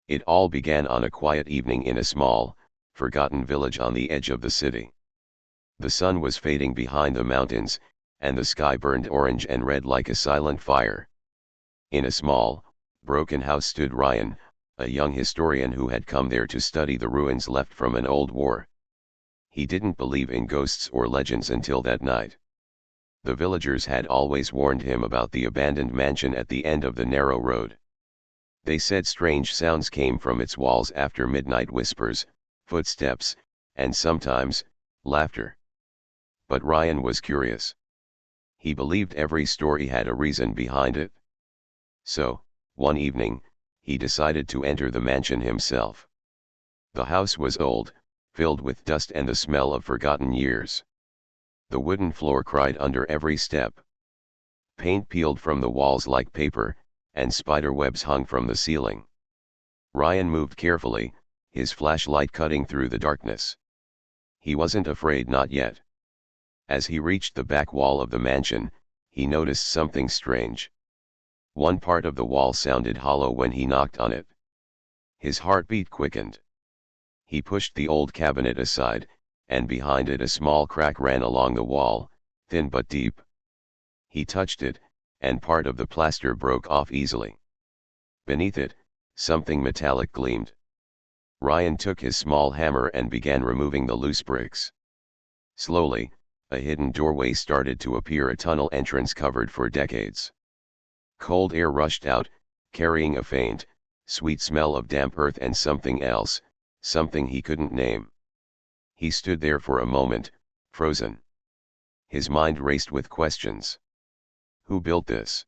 It all began on a quiet evening in a small, forgotten village on the edge of the city. The sun was fading behind the mountains, and the sky burned orange and red like a silent fire. In a small, broken house stood Ryan, a young historian who had come there to study the ruins left from an old war. He didn't believe in ghosts or legends until that night. The villagers had always warned him about the abandoned mansion at the end of the narrow road. They said strange sounds came from its walls after midnight, whispers, footsteps, and sometimes, laughter. But Ryan was curious. He believed every story had a reason behind it. So, one evening, he decided to enter the mansion himself. The house was old, filled with dust and the smell of forgotten years. The wooden floor cried under every step. Paint peeled from the walls like paper, and spider webs hung from the ceiling. Ryan moved carefully, his flashlight cutting through the darkness. He wasn't afraid, not yet. As he reached the back wall of the mansion, he noticed something strange. One part of the wall sounded hollow when he knocked on it. His heartbeat quickened. He pushed the old cabinet aside, and behind it a small crack ran along the wall, thin but deep. He touched it, and part of the plaster broke off easily. Beneath it, something metallic gleamed. Ryan took his small hammer and began removing the loose bricks. Slowly, a hidden doorway started to appear, a tunnel entrance covered for decades. Cold air rushed out, carrying a faint, sweet smell of damp earth and something else, something he couldn't name. He stood there for a moment, frozen. His mind raced with questions. Who built this?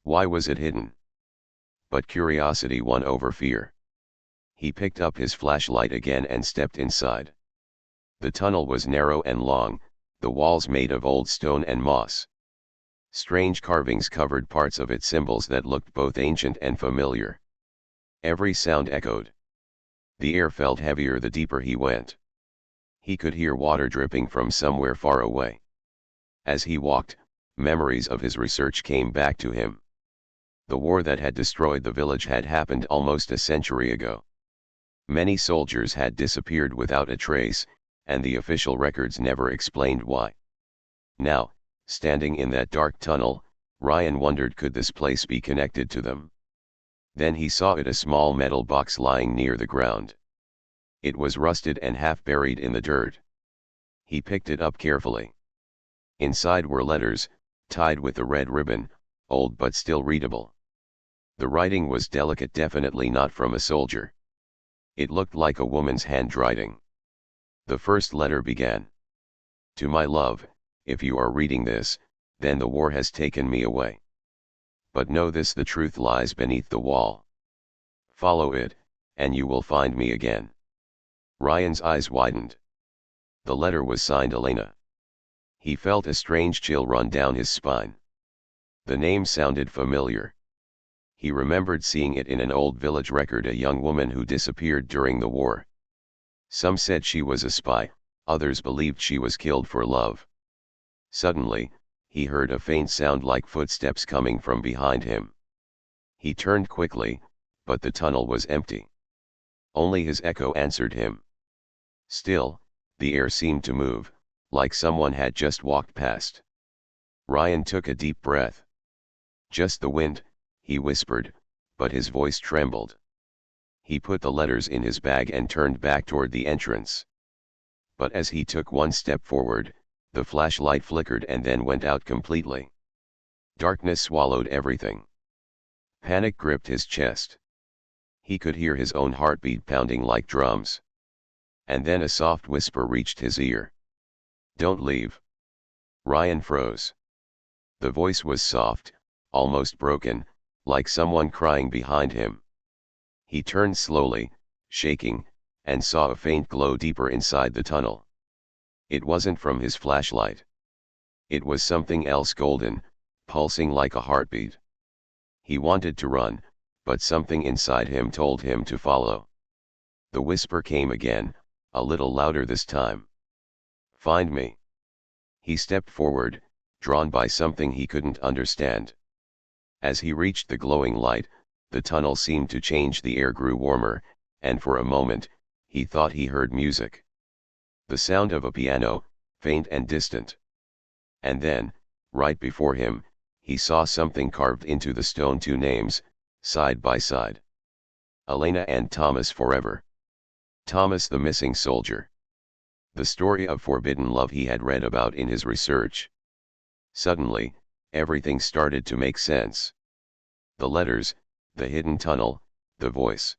Why was it hidden? But curiosity won over fear. He picked up his flashlight again and stepped inside. The tunnel was narrow and long, the walls made of old stone and moss. Strange carvings covered parts of it, symbols that looked both ancient and familiar. Every sound echoed. The air felt heavier the deeper he went. He could hear water dripping from somewhere far away. As he walked, memories of his research came back to him. The war that had destroyed the village had happened almost a century ago. Many soldiers had disappeared without a trace, and the official records never explained why. Now, standing in that dark tunnel, Ryan wondered, could this place be connected to them? Then he saw it, a small metal box lying near the ground. It was rusted and half buried in the dirt. He picked it up carefully. Inside were letters, tied with a red ribbon, old but still readable. The writing was delicate, definitely not from a soldier. It looked like a woman's handwriting. The first letter began, "To my love, if you are reading this, then the war has taken me away. But know this, the truth lies beneath the wall. Follow it, and you will find me again." Ryan's eyes widened. The letter was signed Elena. He felt a strange chill run down his spine. The name sounded familiar. He remembered seeing it in an old village record, a young woman who disappeared during the war. Some said she was a spy, others believed she was killed for love. Suddenly, he heard a faint sound like footsteps coming from behind him. He turned quickly, but the tunnel was empty. Only his echo answered him. Still, the air seemed to move, like someone had just walked past. Ryan took a deep breath. "Just the wind," he whispered, but his voice trembled. He put the letters in his bag and turned back toward the entrance. But as he took one step forward, the flashlight flickered and then went out completely. Darkness swallowed everything. Panic gripped his chest. He could hear his own heartbeat pounding like drums. And then a soft whisper reached his ear. "Don't leave." Ryan froze. The voice was soft, almost broken, like someone crying behind him. He turned slowly, shaking, and saw a faint glow deeper inside the tunnel. It wasn't from his flashlight. It was something else, golden, pulsing like a heartbeat. He wanted to run, but something inside him told him to follow. The whisper came again, a little louder this time. "Find me." He stepped forward, drawn by something he couldn't understand. As he reached the glowing light, the tunnel seemed to change, the air grew warmer, and for a moment, he thought he heard music. The sound of a piano, faint and distant. And then, right before him, he saw something carved into the stone, 2 names, side by side. Elena and Thomas forever. Thomas, the missing soldier. The story of forbidden love he had read about in his research. Suddenly, everything started to make sense. The letters, the hidden tunnel, the voice.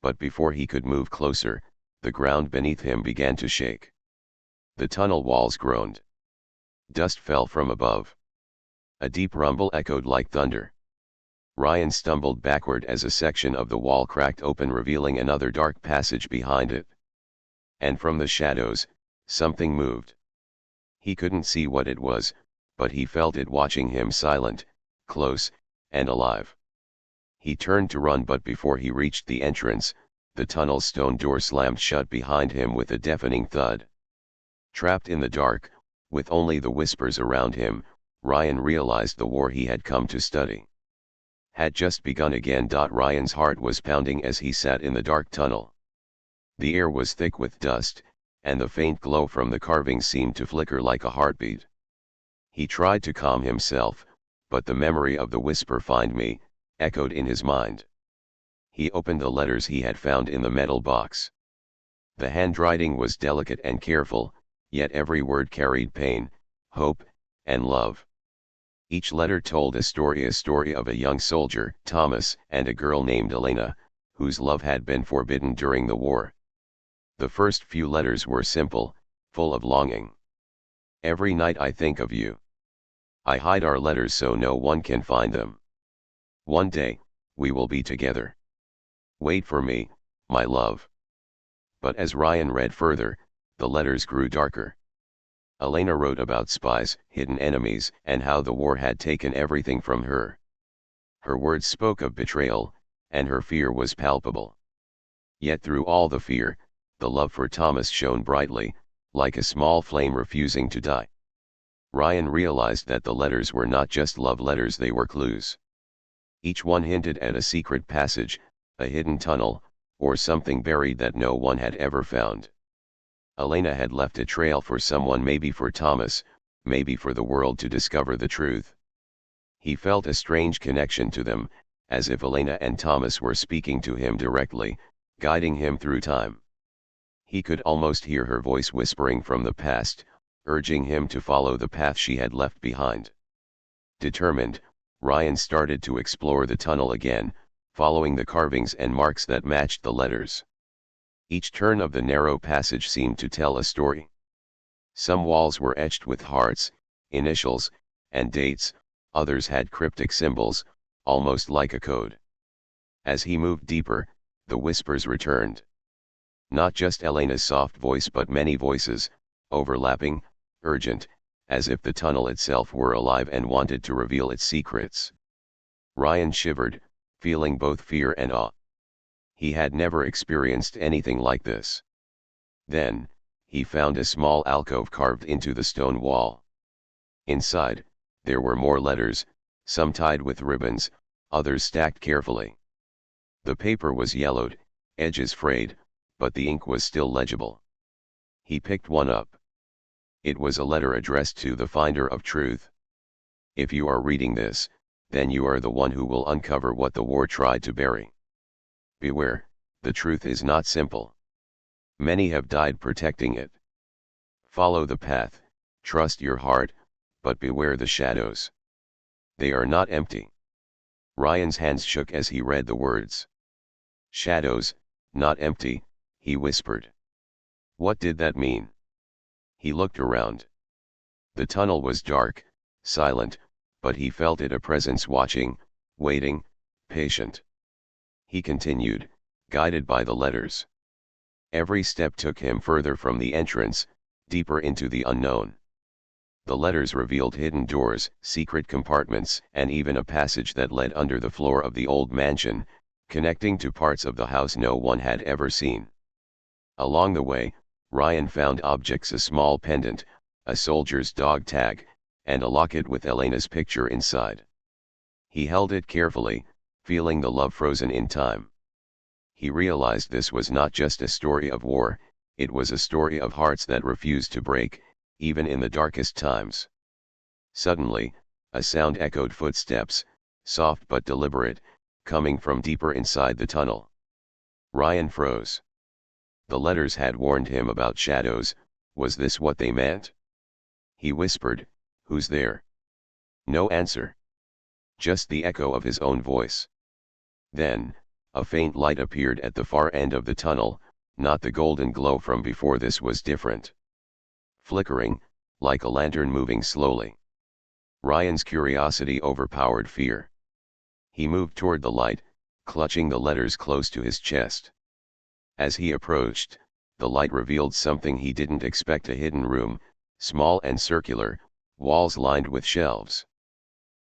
But before he could move closer, the ground beneath him began to shake. The tunnel walls groaned. Dust fell from above. A deep rumble echoed like thunder. Ryan stumbled backward as a section of the wall cracked open, revealing another dark passage behind it. And from the shadows, something moved. He couldn't see what it was, but he felt it watching him, silent, close, and alive. He turned to run, but before he reached the entrance, the tunnel's stone door slammed shut behind him with a deafening thud. Trapped in the dark, with only the whispers around him, Ryan realized the war he had come to study had just begun again. Ryan's heart was pounding as he sat in the dark tunnel. The air was thick with dust, and the faint glow from the carving seemed to flicker like a heartbeat. He tried to calm himself, but the memory of the whisper, "Find me," echoed in his mind. He opened the letters he had found in the metal box. The handwriting was delicate and careful, yet every word carried pain, hope, and love. Each letter told a story of a young soldier, Thomas, and a girl named Elena, whose love had been forbidden during the war. The first few letters were simple, full of longing. "Every night I think of you. I hide our letters so no one can find them. One day, we will be together. Wait for me, my love." But as Ryan read further, the letters grew darker. Elena wrote about spies, hidden enemies, and how the war had taken everything from her. Her words spoke of betrayal, and her fear was palpable. Yet through all the fear, the love for Thomas shone brightly, like a small flame refusing to die. Ryan realized that the letters were not just love letters, they were clues. Each one hinted at a secret passage, a hidden tunnel, or something buried that no one had ever found. Elena had left a trail for someone, maybe for Thomas, maybe for the world to discover the truth. He felt a strange connection to them, as if Elena and Thomas were speaking to him directly, guiding him through time. He could almost hear her voice whispering from the past, urging him to follow the path she had left behind. Determined, Ryan started to explore the tunnel again, following the carvings and marks that matched the letters. Each turn of the narrow passage seemed to tell a story. Some walls were etched with hearts, initials, and dates, others had cryptic symbols, almost like a code. As he moved deeper, the whispers returned. Not just Elena's soft voice, but many voices, overlapping, urgent, as if the tunnel itself were alive and wanted to reveal its secrets. Ryan shivered, feeling both fear and awe. He had never experienced anything like this. Then, he found a small alcove carved into the stone wall. Inside, there were more letters, some tied with ribbons, others stacked carefully. The paper was yellowed, edges frayed, but the ink was still legible. He picked one up. It was a letter addressed to the finder of truth. "If you are reading this, then you are the one who will uncover what the war tried to bury. Beware, the truth is not simple. Many have died protecting it. Follow the path, trust your heart, but beware the shadows. They are not empty." Ryan's hands shook as he read the words. "Shadows, not empty," he whispered. What did that mean? He looked around. The tunnel was dark, silent, but he felt it, a presence watching, waiting, patient. He continued, guided by the letters. Every step took him further from the entrance, deeper into the unknown. The letters revealed hidden doors, secret compartments, and even a passage that led under the floor of the old mansion, connecting to parts of the house no one had ever seen. Along the way, Ryan found objects: a small pendant, a soldier's dog tag, and a locket with Elena's picture inside. He held it carefully, feeling the love frozen in time. He realized this was not just a story of war, it was a story of hearts that refused to break, even in the darkest times. Suddenly, a sound echoed footsteps, soft but deliberate, coming from deeper inside the tunnel. Ryan froze. The letters had warned him about shadows. Was this what they meant? He whispered, "Who's there?" No answer. Just the echo of his own voice. Then, a faint light appeared at the far end of the tunnel, not the golden glow from before. This was different. Flickering, like a lantern moving slowly. Ryan's curiosity overpowered fear. He moved toward the light, clutching the letters close to his chest. As he approached, the light revealed something he didn't expect: a hidden room, small and circular, walls lined with shelves.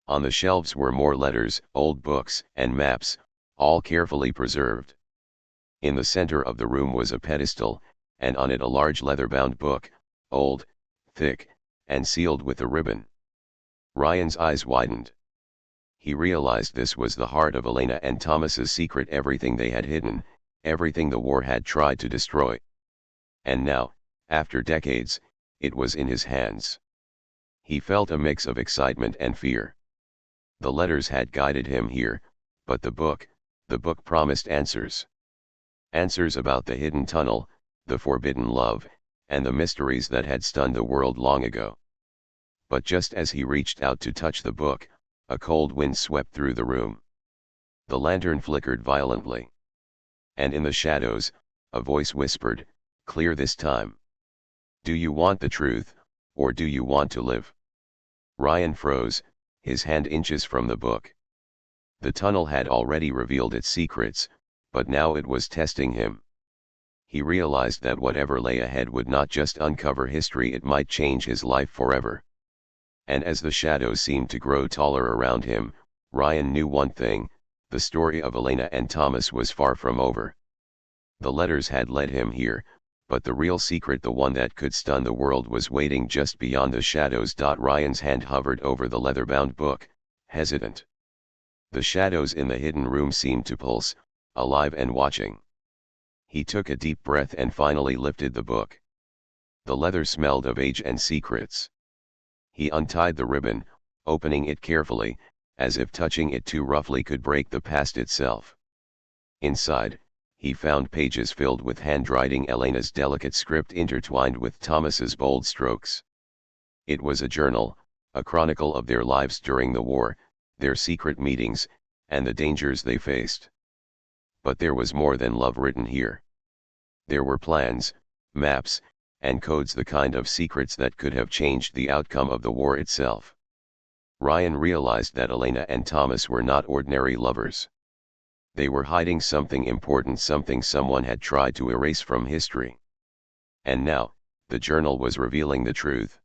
On the shelves were more letters, old books, and maps, all carefully preserved. In the center of the room was a pedestal, and on it a large leather-bound book, old, thick, and sealed with a ribbon. Ryan's eyes widened. He realized this was the heart of Elena and Thomas's secret, everything they had hidden, everything the war had tried to destroy. And now, after decades, it was in his hands. He felt a mix of excitement and fear. The letters had guided him here, but the book promised answers. Answers about the hidden tunnel, the forbidden love, and the mysteries that had stunned the world long ago. But just as he reached out to touch the book, a cold wind swept through the room. The lantern flickered violently. And in the shadows, a voice whispered, "Clear this time. Do you want the truth, or do you want to live?" Ryan froze, his hand inches from the book. The tunnel had already revealed its secrets, but now it was testing him. He realized that whatever lay ahead would not just uncover history, it might change his life forever. And as the shadows seemed to grow taller around him, Ryan knew one thing: the story of Elena and Thomas was far from over. The letters had led him here, but the real secret, the one that could stun the world, was waiting just beyond the shadows. Ryan's hand hovered over the leather-bound book, hesitant. The shadows in the hidden room seemed to pulse, alive and watching. He took a deep breath and finally lifted the book. The leather smelled of age and secrets. He untied the ribbon, opening it carefully, as if touching it too roughly could break the past itself. Inside, he found pages filled with handwriting, Elena's delicate script intertwined with Thomas's bold strokes. It was a journal, a chronicle of their lives during the war, their secret meetings, and the dangers they faced. But there was more than love written here. There were plans, maps, and codes, the kind of secrets that could have changed the outcome of the war itself. Ryan realized that Elena and Thomas were not ordinary lovers. They were hiding something important, something someone had tried to erase from history. And now, the journal was revealing the truth.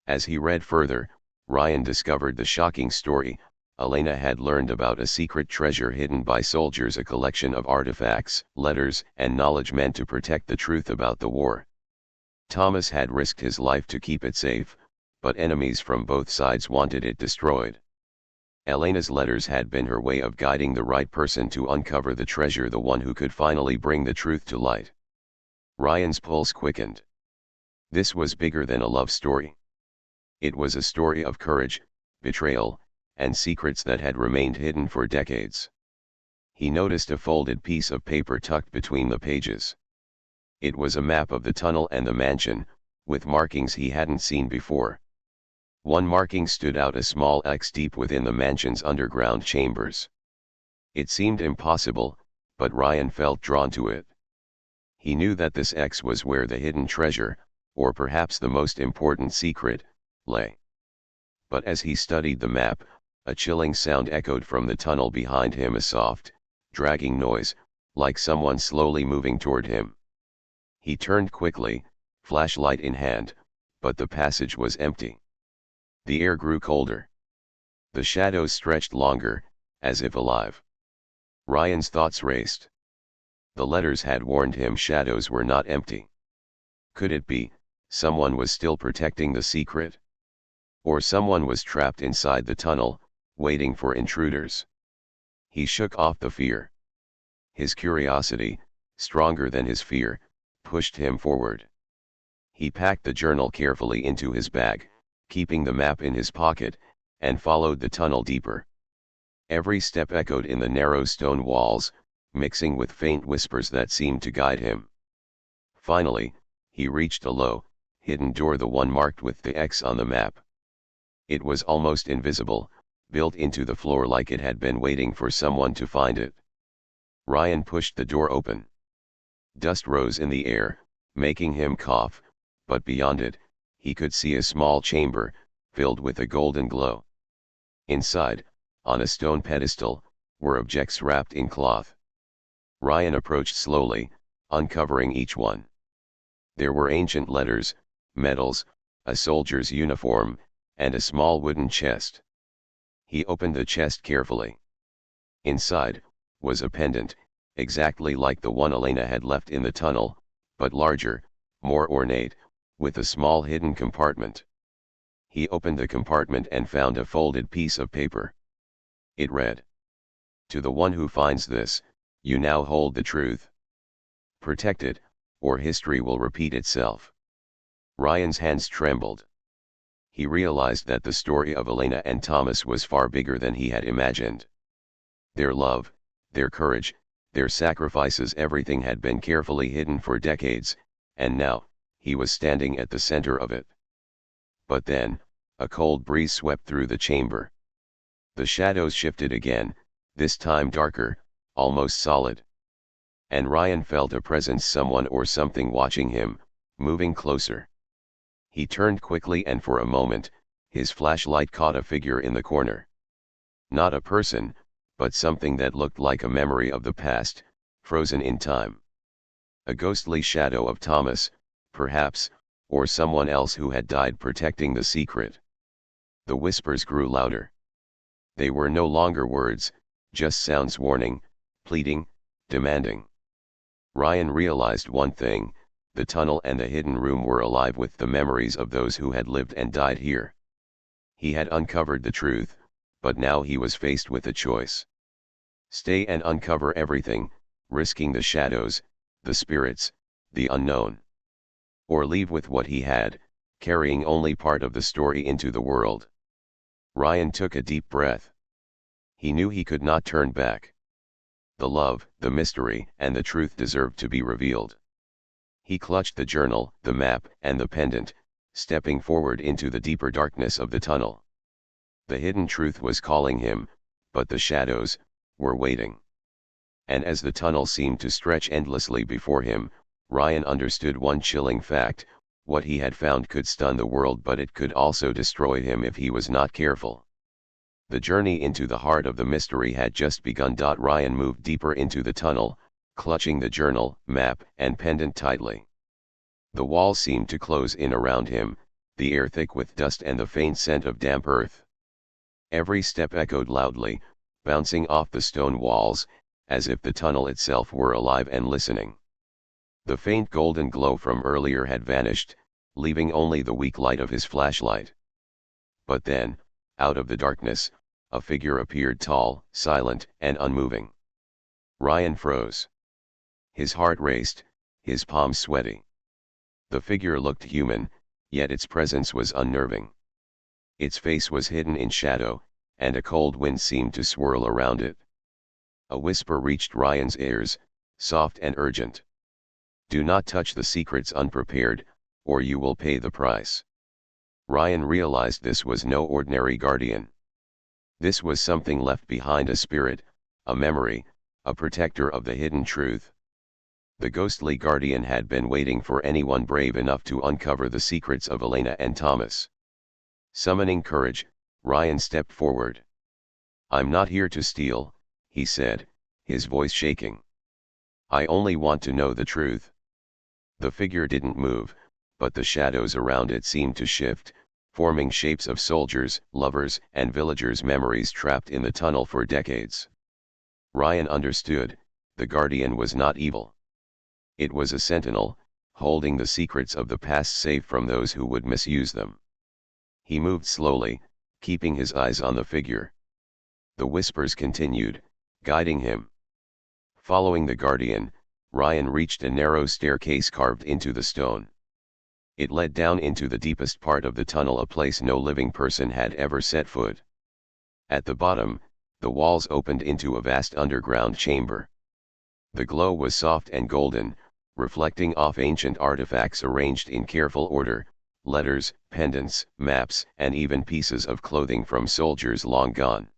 As he read further, Ryan discovered the shocking story. Elena had learned about a secret treasure hidden by soldiers, a collection of artifacts, letters, and knowledge meant to protect the truth about the war. Thomas had risked his life to keep it safe, but enemies from both sides wanted it destroyed. Elena's letters had been her way of guiding the right person to uncover the treasure, the one who could finally bring the truth to light. Ryan's pulse quickened. This was bigger than a love story. It was a story of courage, betrayal, and secrets that had remained hidden for decades. He noticed a folded piece of paper tucked between the pages. It was a map of the tunnel and the mansion, with markings he hadn't seen before. One marking stood out, a small X deep within the mansion's underground chambers. It seemed impossible, but Ryan felt drawn to it. He knew that this X was where the hidden treasure, or perhaps the most important secret, lay. But as he studied the map, a chilling sound echoed from the tunnel behind him, a soft, dragging noise, like someone slowly moving toward him. He turned quickly, flashlight in hand, but the passage was empty. The air grew colder. The shadows stretched longer, as if alive. Ryan's thoughts raced. The letters had warned him shadows were not empty. Could it be, someone was still protecting the secret? Or someone was trapped inside the tunnel, waiting for intruders? He shook off the fear. His curiosity, stronger than his fear, pushed him forward. He packed the journal carefully into his bag, keeping the map in his pocket, and followed the tunnel deeper. Every step echoed in the narrow stone walls, mixing with faint whispers that seemed to guide him. Finally, he reached a low, hidden door, the one marked with the X on the map. It was almost invisible, built into the floor like it had been waiting for someone to find it. Ryan pushed the door open. Dust rose in the air, making him cough, but beyond it, he could see a small chamber, filled with a golden glow. Inside, on a stone pedestal, were objects wrapped in cloth. Ryan approached slowly, uncovering each one. There were ancient letters, medals, a soldier's uniform, and a small wooden chest. He opened the chest carefully. Inside, was a pendant, exactly like the one Elena had left in the tunnel, but larger, more ornate, with a small hidden compartment. He opened the compartment and found a folded piece of paper. It read, "To the one who finds this, you now hold the truth. Protect it, or history will repeat itself." Ryan's hands trembled. He realized that the story of Elena and Thomas was far bigger than he had imagined. Their love, their courage, their sacrifices, everything had been carefully hidden for decades, and now, he was standing at the center of it. But then, a cold breeze swept through the chamber. The shadows shifted again, this time darker, almost solid. And Ryan felt a presence, someone or something watching him, moving closer. He turned quickly, and for a moment, his flashlight caught a figure in the corner. Not a person, but something that looked like a memory of the past, frozen in time. A ghostly shadow of Thomas, perhaps, or someone else who had died protecting the secret. The whispers grew louder. They were no longer words, just sounds, warning, pleading, demanding. Ryan realized one thing: the tunnel and the hidden room were alive with the memories of those who had lived and died here. He had uncovered the truth, but now he was faced with a choice. Stay and uncover everything, risking the shadows, the spirits, the unknown. Or leave with what he had, carrying only part of the story into the world. Ryan took a deep breath. He knew he could not turn back. The love, the mystery, and the truth deserved to be revealed. He clutched the journal, the map, and the pendant, stepping forward into the deeper darkness of the tunnel. The hidden truth was calling him, but the shadows were waiting. And as the tunnel seemed to stretch endlessly before him, Ryan understood one chilling fact: what he had found could stun the world, but it could also destroy him if he was not careful. The journey into the heart of the mystery had just begun. Ryan moved deeper into the tunnel, clutching the journal, map, and pendant tightly. The walls seemed to close in around him, the air thick with dust and the faint scent of damp earth. Every step echoed loudly, bouncing off the stone walls, as if the tunnel itself were alive and listening. The faint golden glow from earlier had vanished, leaving only the weak light of his flashlight. But then, out of the darkness, a figure appeared, tall, silent, and unmoving. Ryan froze. His heart raced, his palms sweaty. The figure looked human, yet its presence was unnerving. Its face was hidden in shadow, and a cold wind seemed to swirl around it. A whisper reached Ryan's ears, soft and urgent. "Do not touch the secrets unprepared, or you will pay the price." Ryan realized this was no ordinary guardian. This was something left behind, a spirit, a memory, a protector of the hidden truth. The ghostly guardian had been waiting for anyone brave enough to uncover the secrets of Elena and Thomas. Summoning courage, Ryan stepped forward. "I'm not here to steal," he said, his voice shaking. "I only want to know the truth." The figure didn't move, but the shadows around it seemed to shift, forming shapes of soldiers, lovers, and villagers, memories trapped in the tunnel for decades. Ryan understood: the guardian was not evil. It was a sentinel, holding the secrets of the past safe from those who would misuse them. He moved slowly, keeping his eyes on the figure. The whispers continued, guiding him. Following the guardian, Ryan reached a narrow staircase carved into the stone. It led down into the deepest part of the tunnel, a place no living person had ever set foot. At the bottom, the walls opened into a vast underground chamber. The glow was soft and golden, reflecting off ancient artifacts arranged in careful order, letters, pendants, maps, and even pieces of clothing from soldiers long gone.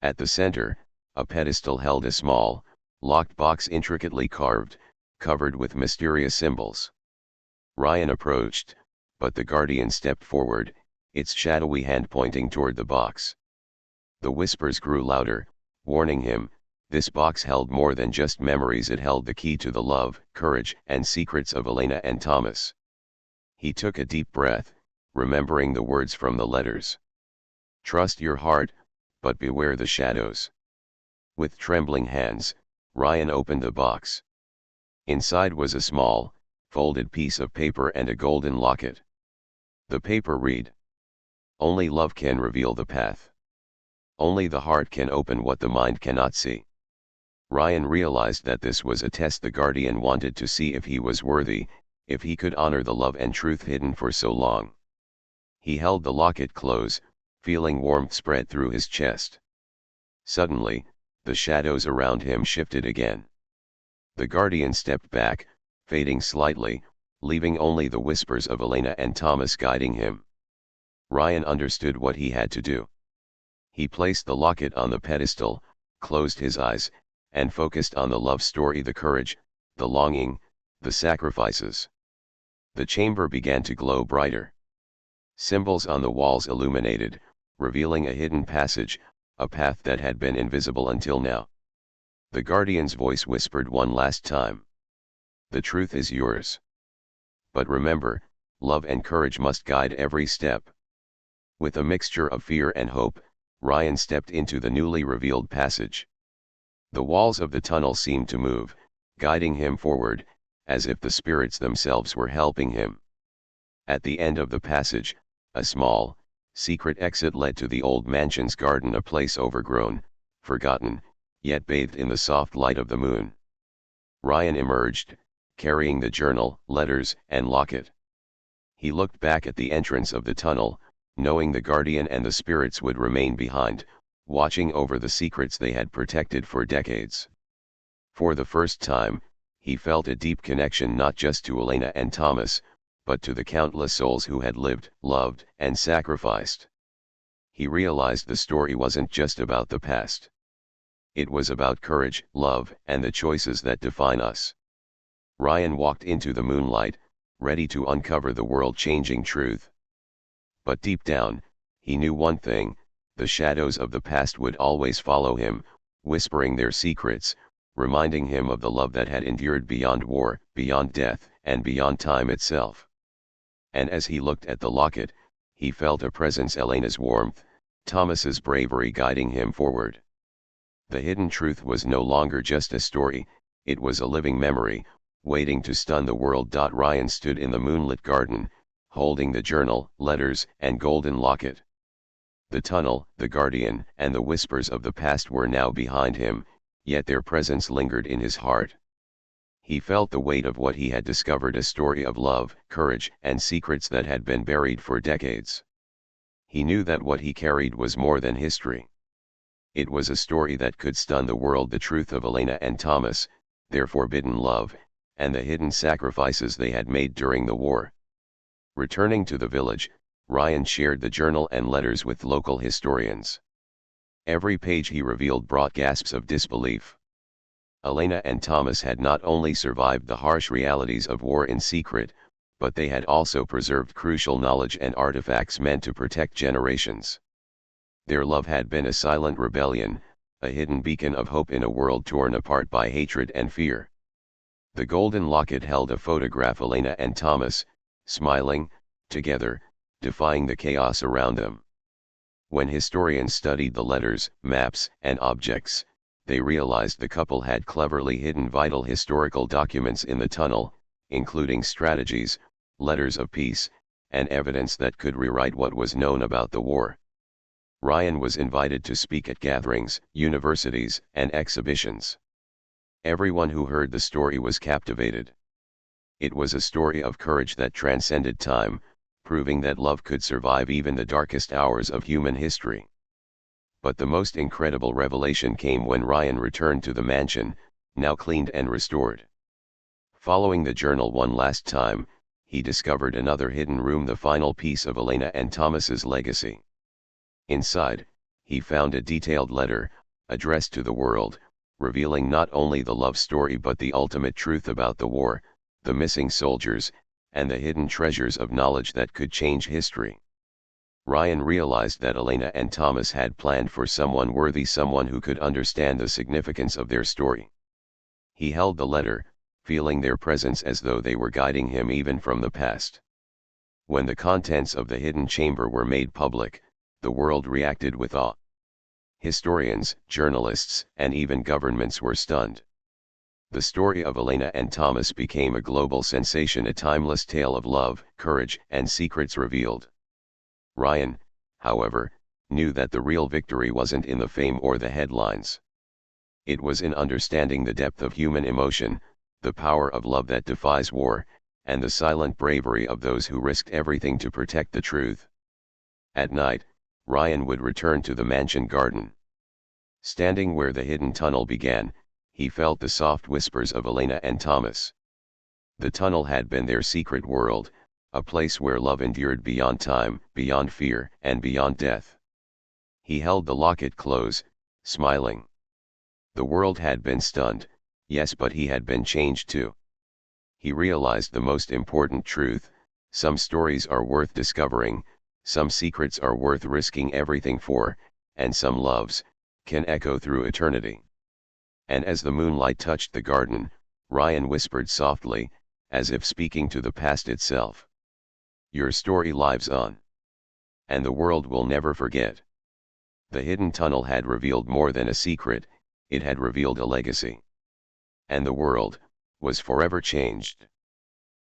At the center, a pedestal held a small, locked box intricately carved, covered with mysterious symbols. Ryan approached, but the guardian stepped forward, its shadowy hand pointing toward the box. The whispers grew louder, warning him, this box held more than just memories, it held the key to the love, courage, and secrets of Elena and Thomas. He took a deep breath, remembering the words from the letters. Trust your heart, but beware the shadows. With trembling hands, Ryan opened the box. Inside was a small, folded piece of paper and a golden locket. The paper read, "Only love can reveal the path. Only the heart can open what the mind cannot see." Ryan realized that this was a test the guardian wanted to see if he was worthy, if he could honor the love and truth hidden for so long. He held the locket close, feeling warmth spread through his chest. Suddenly, the shadows around him shifted again. The guardian stepped back, fading slightly, leaving only the whispers of Elena and Thomas guiding him. Ryan understood what he had to do. He placed the locket on the pedestal, closed his eyes, and focused on the love story, the courage, the longing, the sacrifices. The chamber began to glow brighter. Symbols on the walls illuminated, revealing a hidden passage, a path that had been invisible until now. The guardian's voice whispered one last time. The truth is yours. But remember, love and courage must guide every step. With a mixture of fear and hope, Ryan stepped into the newly revealed passage. The walls of the tunnel seemed to move, guiding him forward, as if the spirits themselves were helping him. At the end of the passage, a small, secret exit led to the old mansion's garden, a place overgrown, forgotten, yet bathed in the soft light of the moon. Ryan emerged, carrying the journal, letters, and locket. He looked back at the entrance of the tunnel, knowing the guardian and the spirits would remain behind, watching over the secrets they had protected for decades. For the first time, he felt a deep connection not just to Elena and Thomas, but to the countless souls who had lived, loved, and sacrificed. He realized the story wasn't just about the past. It was about courage, love, and the choices that define us. Ryan walked into the moonlight, ready to uncover the world-changing truth. But deep down, he knew one thing: the shadows of the past would always follow him, whispering their secrets, reminding him of the love that had endured beyond war, beyond death, and beyond time itself. And as he looked at the locket, he felt a presence: Elena's warmth, Thomas's bravery guiding him forward. The hidden truth was no longer just a story, it was a living memory, waiting to stun the world. Ryan stood in the moonlit garden, holding the journal, letters, and golden locket. The tunnel, the guardian, and the whispers of the past were now behind him, yet their presence lingered in his heart. He felt the weight of what he had discovered: a story of love, courage, and secrets that had been buried for decades. He knew that what he carried was more than history. It was a story that could stun the world: the truth of Elena and Thomas, their forbidden love, and the hidden sacrifices they had made during the war. Returning to the village, Ryan shared the journal and letters with local historians. Every page he revealed brought gasps of disbelief. Elena and Thomas had not only survived the harsh realities of war in secret, but they had also preserved crucial knowledge and artifacts meant to protect generations. Their love had been a silent rebellion, a hidden beacon of hope in a world torn apart by hatred and fear. The golden locket held a photograph: Elena and Thomas, smiling, together, defying the chaos around them. When historians studied the letters, maps, and objects, they realized the couple had cleverly hidden vital historical documents in the tunnel, including strategies, letters of peace, and evidence that could rewrite what was known about the war. Ryan was invited to speak at gatherings, universities, and exhibitions. Everyone who heard the story was captivated. It was a story of courage that transcended time, proving that love could survive even the darkest hours of human history. But the most incredible revelation came when Ryan returned to the mansion, now cleaned and restored. Following the journal one last time, he discovered another hidden room, the final piece of Elena and Thomas's legacy. Inside, he found a detailed letter, addressed to the world, revealing not only the love story but the ultimate truth about the war, the missing soldiers, and the hidden treasures of knowledge that could change history. Ryan realized that Elena and Thomas had planned for someone worthy, someone who could understand the significance of their story. He held the letter, feeling their presence as though they were guiding him even from the past. When the contents of the hidden chamber were made public, the world reacted with awe. Historians, journalists, and even governments were stunned. The story of Elena and Thomas became a global sensation, a timeless tale of love, courage, and secrets revealed. Ryan, however, knew that the real victory wasn't in the fame or the headlines. It was in understanding the depth of human emotion, the power of love that defies war, and the silent bravery of those who risked everything to protect the truth. At night, Ryan would return to the mansion garden. Standing where the hidden tunnel began, he felt the soft whispers of Elena and Thomas. The tunnel had been their secret world, a place where love endured beyond time, beyond fear, and beyond death. He held the locket close, smiling. The world had been stunned, yes, but he had been changed too. He realized the most important truth: some stories are worth discovering, some secrets are worth risking everything for, and some loves can echo through eternity. And as the moonlight touched the garden, Ryan whispered softly, as if speaking to the past itself, "Your story lives on. And the world will never forget." The hidden tunnel had revealed more than a secret, it had revealed a legacy. And the world was forever changed.